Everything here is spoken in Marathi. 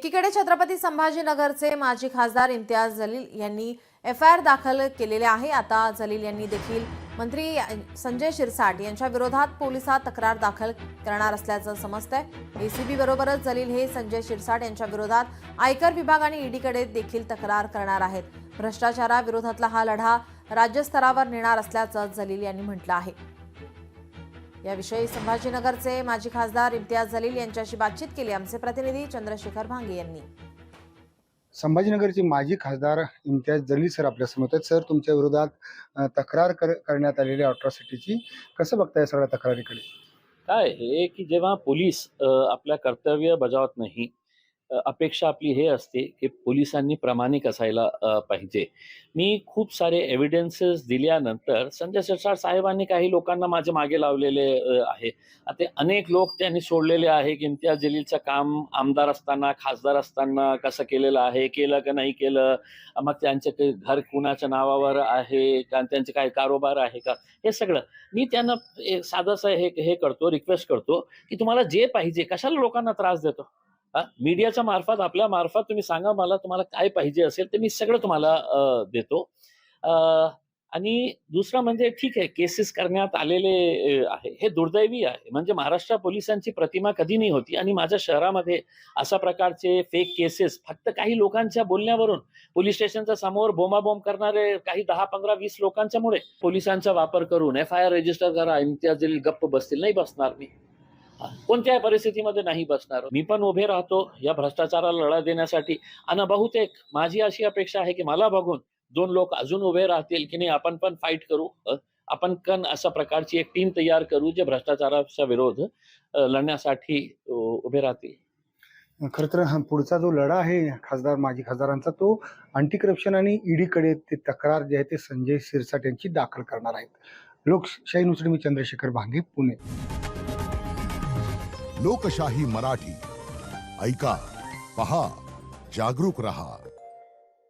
एकीकडे छत्रपती संभाजीनगरचे माजी खासदार इम्तियाज जलील यांनी एफआयआर दाखल केलेले आहे। आता जलील यांनी देखील मंत्री संजय शिरसाट यांच्या विरोधात पोलिसात तक्रार दाखल करणार असल्याचं समजतंय। एसीबी बरोबरच जलील हे संजय शिरसाट यांच्या विरोधात आयकर विभाग आणि ईडीकडे देखील तक्रार करणार आहेत। भ्रष्टाचाराविरोधातला हा लढा राज्यस्तरावर नेणार असल्याचं जलील यांनी म्हटलं आहे। याविषयी संभाजीनगरचे माजी खासदार इम्तियाज जलील यांच्याशी बातचीत केली आमचे प्रतिनिधी चंद्रशेखर भांगे यांनी। संभाजीनगरचे माजी खासदार इम्तियाज जलील सर आपल्या समोर आहेत। सर, तुमच्या विरोधात तक्रार करण्यात आलेल्या अट्रॉसिटीची कसं बघताय सगळ्या तक्रारीकडे? काय आहे की जेव्हा पोलीस आपल्या कर्तव्य बजावत नाही, अपेक्षा आपली हे असते की पोलिसांनी प्रामाणिक असायला पाहिजे। मी खूप सारे एव्हिडन्सेस दिल्यानंतर संजय शिरसाट साहेबांनी काही लोकांना माझ्या मागे लावलेले आहे। आता अनेक लोक त्यांनी सोडलेले आहे की इम्तियाज जलीलचं काम आमदार असताना खासदार असताना कसं केलेलं आहे, केलं का नाही केलं, मग त्यांचे काही घर कुणाच्या नावावर आहे का, त्यांचे काय कारोबार आहे का, हे सगळं मी त्यांना साधंसं हे करतो, रिक्वेस्ट करतो की तुम्हाला जे पाहिजे, कशाला लोकांना त्रास देतो? मीडियाच्या मार्फत, आपल्या मार्फत तुम्ही सांगा मला तुम्हाला काय पाहिजे असेल ते मी सगळं तुम्हाला देतो। आणि दुसरं म्हणजे ठीक आहे, केसेस करण्यात आलेले आहे, हे दुर्दैवी आहे। म्हणजे महाराष्ट्र पोलिसांची प्रतिमा कधी नाही होती आणि माझ्या शहरामध्ये अशा प्रकारचे फेक केसेस फक्त काही लोकांच्या बोलण्यावरून, पोलीस स्टेशनच्या समोर बोंबाबोंब करणारे काही 10, 15, 20 लोकांच्यामुळे पोलिसांचा वापर करून एफआयआर रजिस्टर करा, इम्तियाज जलील गप्प बसतील, नाही बसणार मी, कोणत्याही परिस्थितीमध्ये नाही बसणार। मी पण उभे राहतो या भ्रष्टाचाराला लढा देण्यासाठी। आणि बहुतेक माझी अशी अपेक्षा आहे की मला बघून 2 लोक अजून उभे राहतील की नाही, आपण पण फाईट करू, आपण पण अशा प्रकारची एक टीम तयार करू जे भ्रष्टाचाराचा विरोध लढण्यासाठी उभे राहतील। खरं तर हा पुढचा जो लढा आहे माजी खासदारांचा, तो अँटी करप्शन आणि ईडीकडे ते तक्रार जे आहे ते संजय शिरसाट यांची दाखल करणार आहेत। लोकशाही न्यूजसाठी मी चंद्रशेखर भांगे, पुणे। लोकशाही मराठी ऐका, पहा, जागरूक रहा।